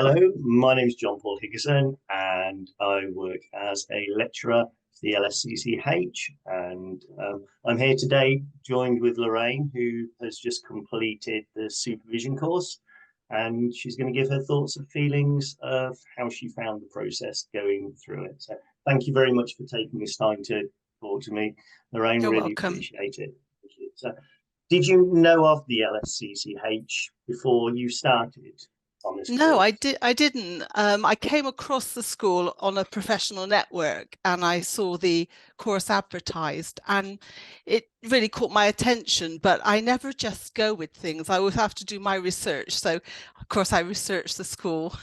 Hello, my name is John Paul Higginson, and I work as a lecturer for the LSCCH. And I'm here today, joined with Lorraine, who has just completed the supervision course, and she's going to give her thoughts and feelings of how she found the process going through it. So, thank you very much for taking this time to talk to me, Lorraine. You're Really welcome. appreciate it. Thank you. So, did you know of the LSCCH before you started on this No, course? I didn't. I came across the school on a professional network and I saw the course advertised and it really caught my attention, but I never just go with things. I always have to do my research. So of course I researched the school,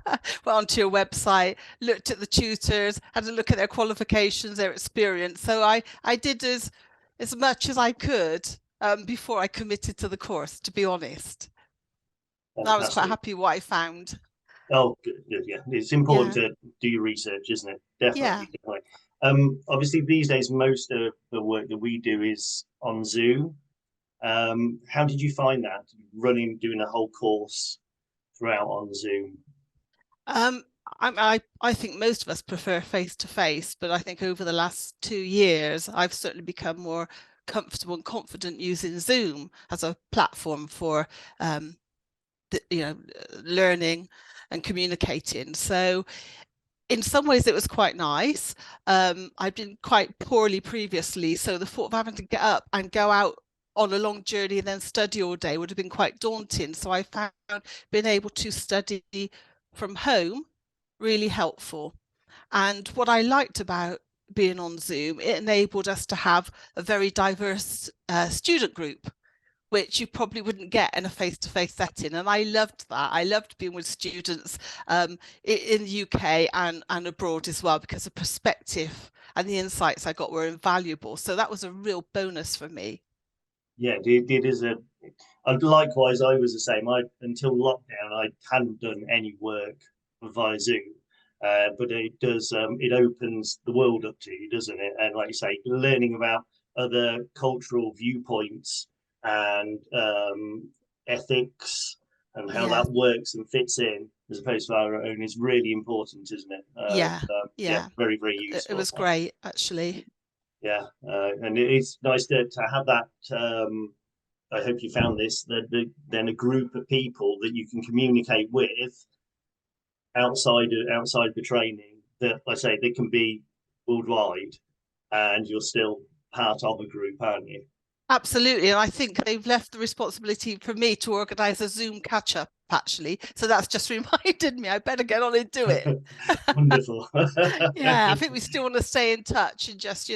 went onto your website, looked at the tutors, had a look at their qualifications, their experience. So I did as much as I could before I committed to the course, to be honest. I was quite Fantastic. happy what I found. Oh, good, good, yeah. It's important Yeah, to do your research, isn't it? yeah. Definitely, definitely. Obviously, these days, most of the work that we do is on Zoom. How did you find that doing a whole course throughout on Zoom? Um, I think most of us prefer face to face, but I think over the last 2 years, I've certainly become more comfortable and confident using Zoom as a platform for learning and communicating. So in some ways it was quite nice. I'd been quite poorly previously, so the thought of having to get up and go out on a long journey and then study all day would have been quite daunting. So I found being able to study from home really helpful. And what I liked about being on Zoom, it enabled us to have a very diverse student group, which you probably wouldn't get in a face-to-face setting. And I loved that. I loved being with students in the UK and abroad as well, because the perspective and the insights I got were invaluable. So that was a real bonus for me. Yeah, it is a. And likewise, I was the same. I until lockdown, I hadn't done any work via Zoom, but it does. It opens the world up to you, doesn't it? And like you say, learning about other cultural viewpoints and ethics and how Yeah, that works and fits in, as opposed to our own, is really important, isn't it? yeah, Yeah, yeah. very, very It useful. was great, actually. Yeah, and it's nice to have that. I hope you found this. Then a group of people that you can communicate with outside the training. That, like I say, they can be worldwide, and you're still part of a group, aren't you? Absolutely. And I think they've left the responsibility for me to organise a Zoom catch-up, actually. So that's just reminded me I better get on and do it. Wonderful. Yeah, I think we still want to stay in touch and just,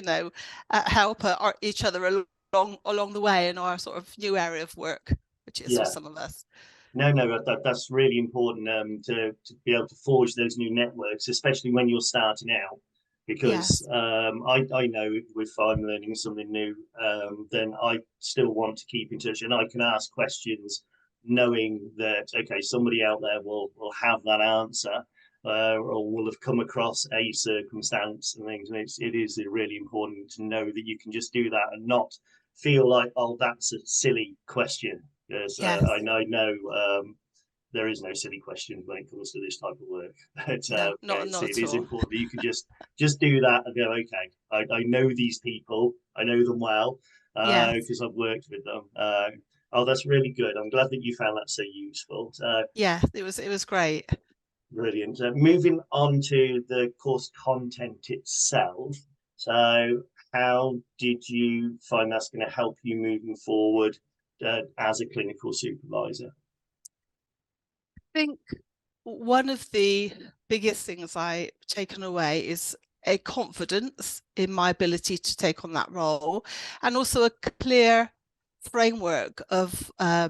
help each other along the way in our sort of new area of work, which is for Yeah. some of us. No, that's really important to be able to forge those new networks, especially when you're starting out. Because Yes, I know if I'm learning something new, then I still want to keep in touch, and I can ask questions, knowing that okay, somebody out there will have that answer, or will have come across a circumstance and things. And it is really important to know that you can just do that and not feel like, oh, that's a silly question. Yes, yes, I know there is no silly questions when it comes to this type of work. But no, not it at is all. important that you can just do that and go, okay, I know these people, I know them well Yes, because I've worked with them. Oh, that's really good. I'm glad that you found that so useful. yeah, it was great. Brilliant. Moving on to the course content itself. So, how did you find that's going to help you moving forward as a clinical supervisor? I think one of the biggest things I've taken away is a confidence in my ability to take on that role, and also a clear framework of a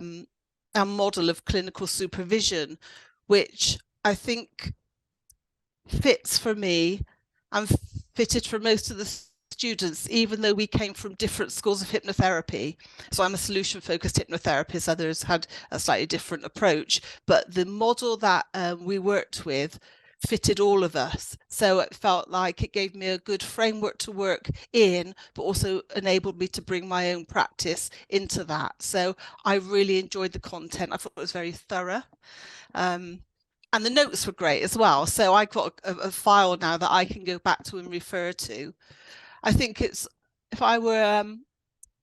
model of clinical supervision, which I think fits for me and fitted for most of the students, even though we came from different schools of hypnotherapy. So I'm a solution focused hypnotherapist, others had a slightly different approach, but the model that we worked with fitted all of us. So it felt like it gave me a good framework to work in, but also enabled me to bring my own practice into that. So I really enjoyed the content. I thought it was very thorough. Um, and the notes were great as well. So I got a file now that I can go back to and refer to. I think it's, if I were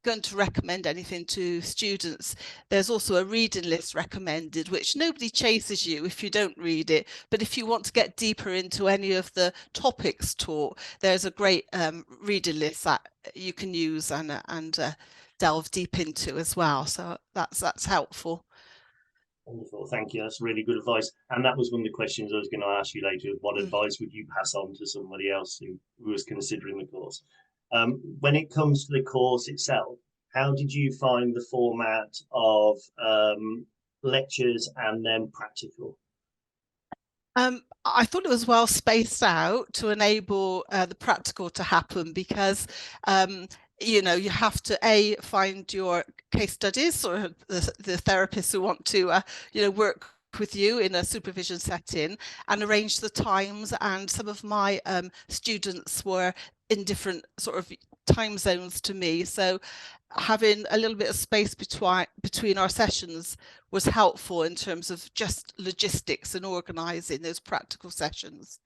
going to recommend anything to students, there's also a reading list recommended, which nobody chases you if you don't read it. But if you want to get deeper into any of the topics taught, there's a great reading list that you can use and delve deep into as well. So that's helpful. Wonderful, thank you. That's really good advice. And that was one of the questions I was going to ask you later. What advice would you pass on to somebody else who was considering the course? When it comes to the course itself, how did you find the format of lectures and then practical? I thought it was well spaced out to enable the practical to happen, because you know, you have to find your case studies or the therapists who want to you know, work with you in a supervision setting, and arrange the times. And some of my students were in different sort of time zones to me, so having a little bit of space between our sessions was helpful in terms of just logistics and organizing those practical sessions.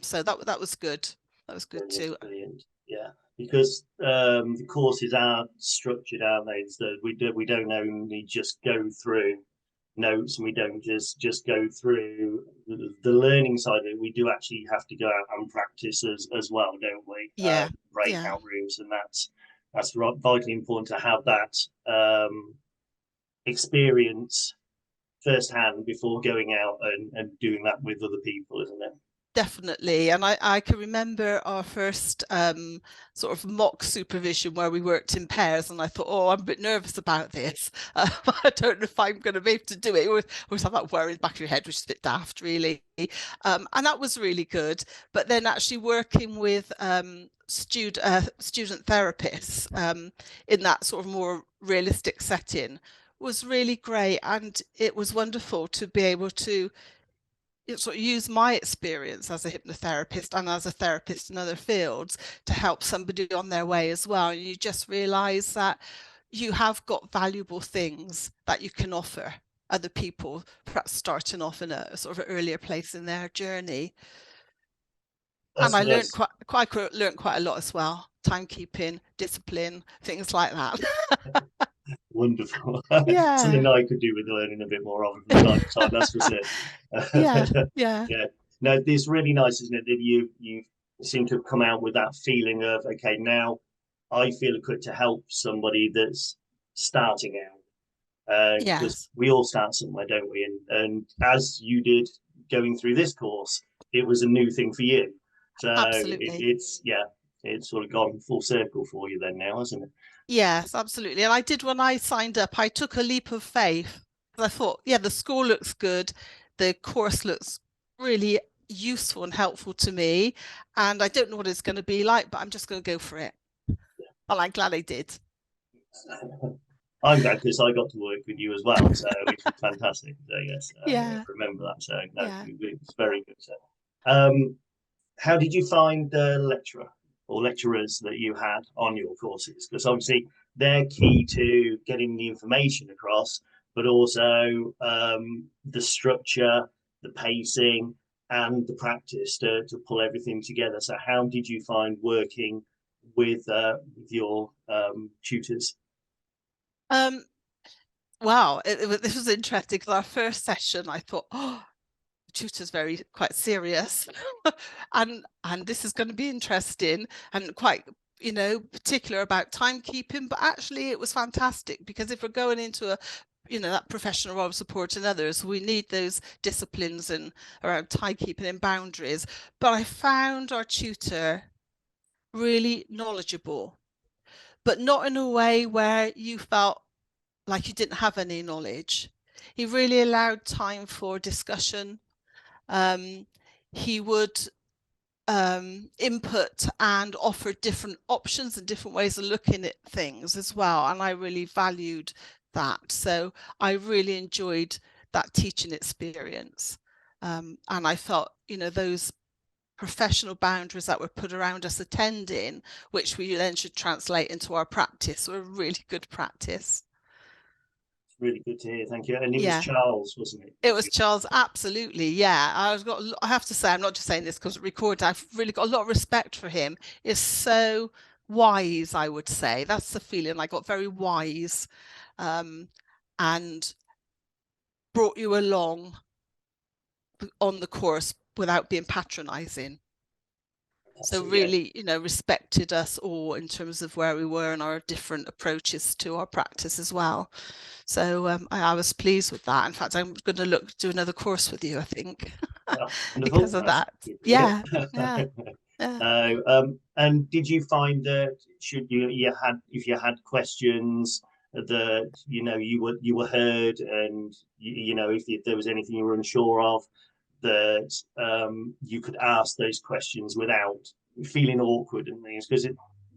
So that was good. That was good too. Brilliant. Yeah, because the courses are structured, aren't they? So we don't only just go through notes, and we don't just go through the learning side of it. We do actually have to go out and practice as well, don't we? Yeah. Breakout rooms, and that's vitally important to have that experience firsthand before going out and doing that with other people, isn't it? Definitely. And I can remember our first sort of mock supervision where we worked in pairs, and I thought, oh, I'm a bit nervous about this. I don't know if I'm going to be able to do it. Always have that worry in the back of your head, which is a bit daft, really. And that was really good. But then actually working with student therapists in that sort of more realistic setting was really great. And it was wonderful to be able to sort of use my experience as a hypnotherapist and as a therapist in other fields to help somebody on their way as well. And you just realize that you have got valuable things that you can offer other people, perhaps starting off in a sort of earlier place in their journey. And I learned quite a lot as well. Timekeeping, discipline, things like that. Wonderful. Yeah. Something I could do with learning a bit more of from time to time, that's for certain. Yeah. No, it's really nice, isn't it, that you seem to have come out with that feeling of, okay, now I feel equipped to help somebody that's starting out. Because we all start somewhere, don't we? And as you did going through this course, it was a new thing for you. So absolutely. It's sort of gone full circle for you then now, hasn't it? Yes, absolutely. And I did, when I signed up, I took a leap of faith. I thought, yeah, the school looks good. The course looks really useful and helpful to me. And I don't know what it's going to be like, but I'm just going to go for it. Yeah. And I'm glad I did. I'm glad because I got to work with you as well, so which was fantastic. So yes, yeah. I remember that. So no, yeah. It's very good. So, how did you find the lecturer or lecturers that you had on your courses? Because obviously they're key to getting the information across, but also the structure, the pacing, and the practice to pull everything together. So how did you find working with your tutors? Wow, this was interesting because our first session, I thought, oh, the tutor's quite serious, and this is going to be interesting and quite, you know, particular about timekeeping. But actually, it was fantastic because if we're going into a, you know, that professional role of supporting others, we need those disciplines and around timekeeping and boundaries. But I found our tutor really knowledgeable, but not in a way where you felt like you didn't have any knowledge. He really allowed time for discussion. He would input and offer different options and different ways of looking at things as well. And I really valued that. So I really enjoyed that teaching experience. And I felt, you know, those professional boundaries that were put around us attending, which we then should translate into our practice, were really good practice. Really good to hear. Thank you. And it was Yeah. Charles, wasn't it? It was Charles, absolutely. Yeah, I have to say, I'm not just saying this because it recorded. I've really got a lot of respect for him. Is so wise, I would say. That's the feeling I got. Very wise, and brought you along on the course without being patronizing. So really, respected us all in terms of where we were and our different approaches to our practice as well. So I was pleased with that. In fact, I'm going to do another course with you, I think, because Wonderful. of That's that. good to hear. Yeah, yeah, yeah. And did you find that if you had questions that you were heard, and if there was anything you were unsure of, that you could ask those questions without feeling awkward and things, because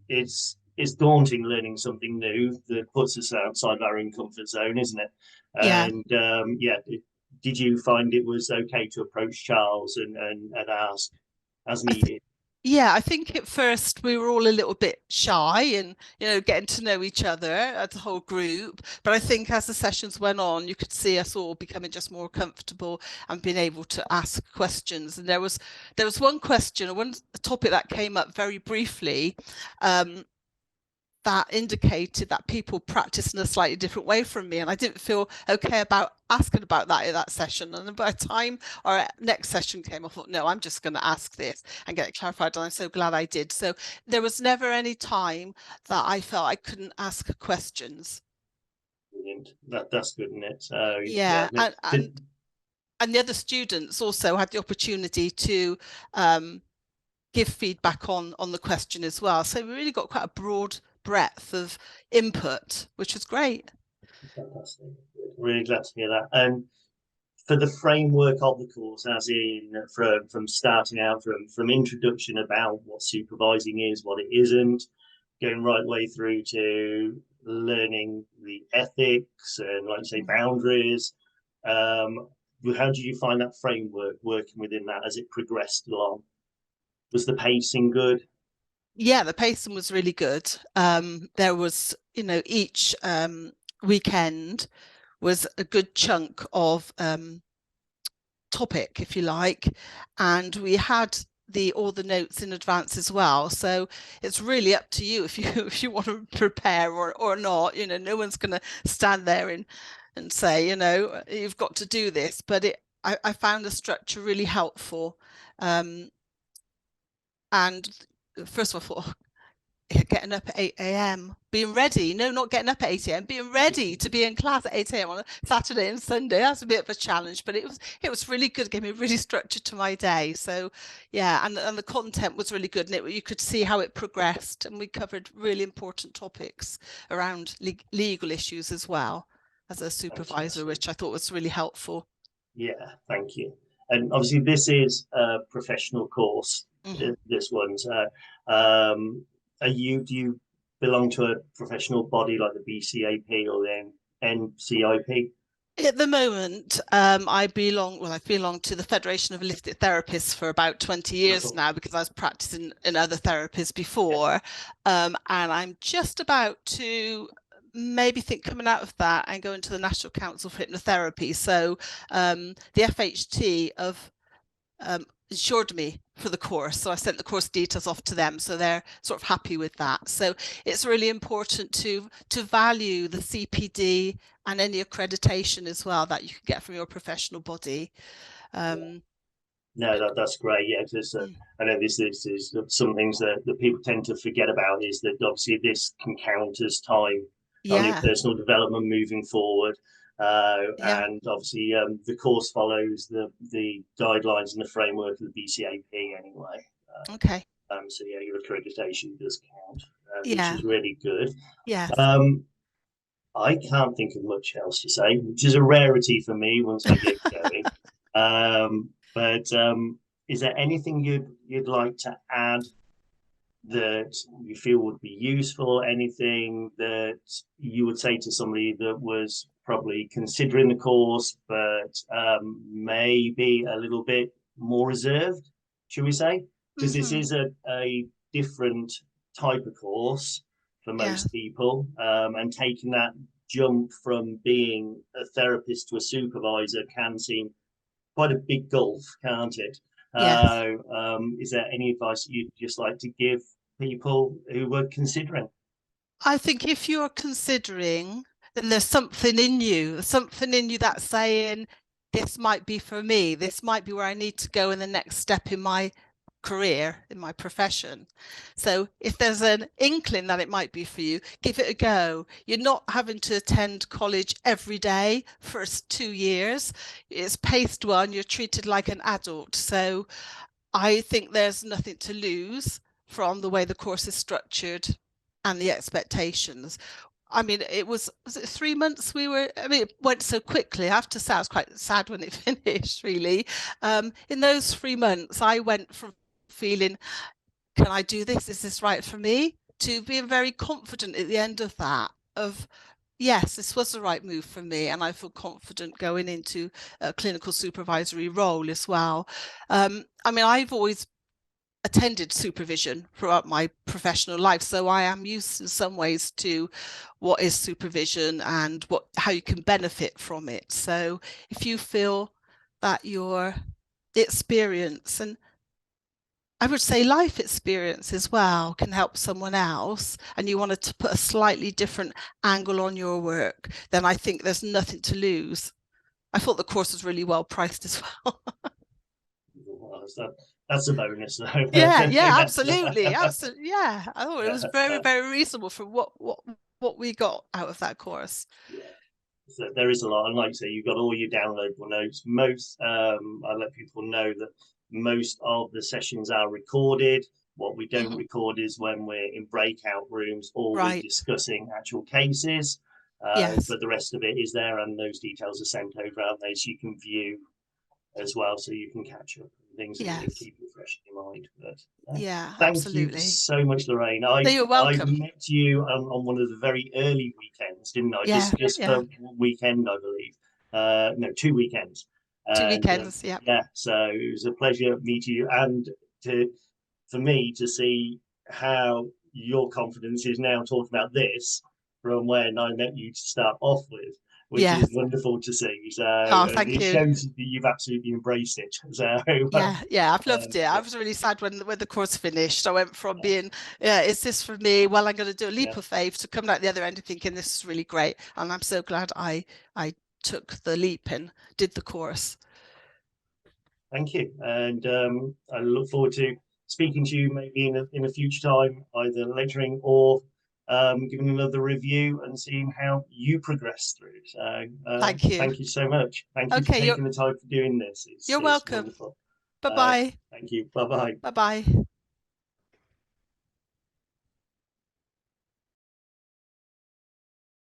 it's daunting learning something new that puts us outside our own comfort zone, isn't it? Yeah. And did you find it was okay to approach Charles and ask as needed? Yeah, I think at first we were all a little bit shy and, getting to know each other as a whole group. But I think as the sessions went on, you could see us all becoming just more comfortable and being able to ask questions. And there was one question, one topic that came up very briefly, that indicated that people practice in a slightly different way from me, and I didn't feel okay about asking about that in that session. And by the time our next session came, I thought, no, I'm just going to ask this and get it clarified, and I'm so glad I did. So there was never any time that I felt I couldn't ask questions. Brilliant. That's good, isn't it? So Yeah, and the other students also had the opportunity to give feedback on the question as well. So we really got quite a broad breadth of input, which was great. fantastic. Really glad to hear that. And for the framework of the course, as in from starting out from introduction about what supervising is, what it isn't, going right way through to learning the ethics and, like you say, boundaries. How did you find that framework working within that as it progressed along? Was the pacing good? Yeah, the pacing was really good. There was, each weekend was a good chunk of topic, if you like, and we had all the notes in advance as well. So it's really up to you if you want to prepare or not. No one's going to stand there and say, you've got to do this. But I found the structure really helpful. And first of all, I thought, getting up at 8 a.m, being ready. No, not getting up at 8 a.m, being ready to be in class at 8 a.m on a Saturday and Sunday. That's a bit of a challenge, but it was really good. It gave me really structure to my day. So yeah, and the content was really good, and you could see how it progressed, and we covered really important topics around legal issues as well as a supervisor, which I thought was really helpful. Yeah, thank you. And obviously this is a professional course, this one's do you belong to a professional body like the BCAP or the NCIP? At the moment, I belong to the Federation of Holistic Therapists for about 20 years now, because I was practicing in other therapies before. And I'm just about to maybe think coming out of that and going to the National Council for Hypnotherapy. So the FHT of insured me for the course, so I sent the course details off to them, so they're sort of happy with that. So it's really important to value the CPD and any accreditation as well that you can get from your professional body. No, that's great. Yeah, because I know this is some things that people tend to forget about, is that obviously this can count as time on your personal development moving forward. And obviously the course follows the guidelines and the framework of the BCAP anyway. Okay. So yeah, your accreditation does count, Yeah. which is really good. Yes. I can't think of much else to say, which is a rarity for me once I get going. But is there anything you'd like to add that you feel would be useful? Anything that you would say to somebody that was probably considering the course, but maybe a little bit more reserved, should we say? Because this is a different type of course for most people, and taking that jump from being a therapist to a supervisor can seem quite a big gulf, can't it? Yes. Is there any advice you'd just like to give people who were considering? I think if you're considering, then there's something in you, that's saying, this might be for me, this might be where I need to go in the next step in my career, in my profession. So if there's an inkling that it might be for you, give it a go. You're not having to attend college every day for 2 years. It's paced one, you're treated like an adult. So I think there's nothing to lose from the way the course is structured and the expectations. I mean, was it 3 months we were, I mean, it went so quickly. I have to say, I was quite sad when it finished, really. In those 3 months, I went from feeling, can I do this? Is this right for me? To being very confident at the end of that, of yes, this was the right move for me, and I feel confident going into a clinical supervisory role as well. I mean, I've always attended supervision throughout my professional life, so I am used in some ways to what is supervision and how you can benefit from it. So if you feel that your experience, and I would say life experience as well, can help someone else, and you wanted to put a slightly different angle on your work, then I think there's nothing to lose. I thought the course was really well priced as well. That's a bonus, though. Yeah, absolutely. Absolutely. Yeah. I thought it was very, very reasonable for what we got out of that course. Yeah. So there is a lot, and like I say, you've got all your downloadable notes. Most I let people know that most of the sessions are recorded. What we don't record is when we're in breakout rooms or we're discussing actual cases. Yes. But the rest of it is there, and those details are sent over, aren't they? So you can view as well, so you can catch up and things and keep it fresh in your mind. But yeah, thank absolutely. you so much, Lorraine. You're welcome. I met you on one of the very early weekends, didn't I? Yeah, just yeah. a weekend, I believe. No, 2 weekends. 2 weekends, yeah. Yeah, so it was a pleasure meeting you, and for me to see how your confidence is now talking about this from when I met you to start off with, which is wonderful to see. So thank you. It shows that you've absolutely embraced it. So yeah, I've loved it. I was really sad when the course finished. I went from being, is this for me? Well, I'm going to do a leap of faith, to come out the other end and thinking this is really great. And I'm so glad I took the leap and did the course. Thank you, and I look forward to speaking to you maybe in a future time, either lecturing or giving another review and seeing how you progress through. So thank you. Thank you so much. Thank you for taking the time for doing this. You're welcome. Wonderful. Bye-bye. Thank you. Bye-bye. Bye-bye.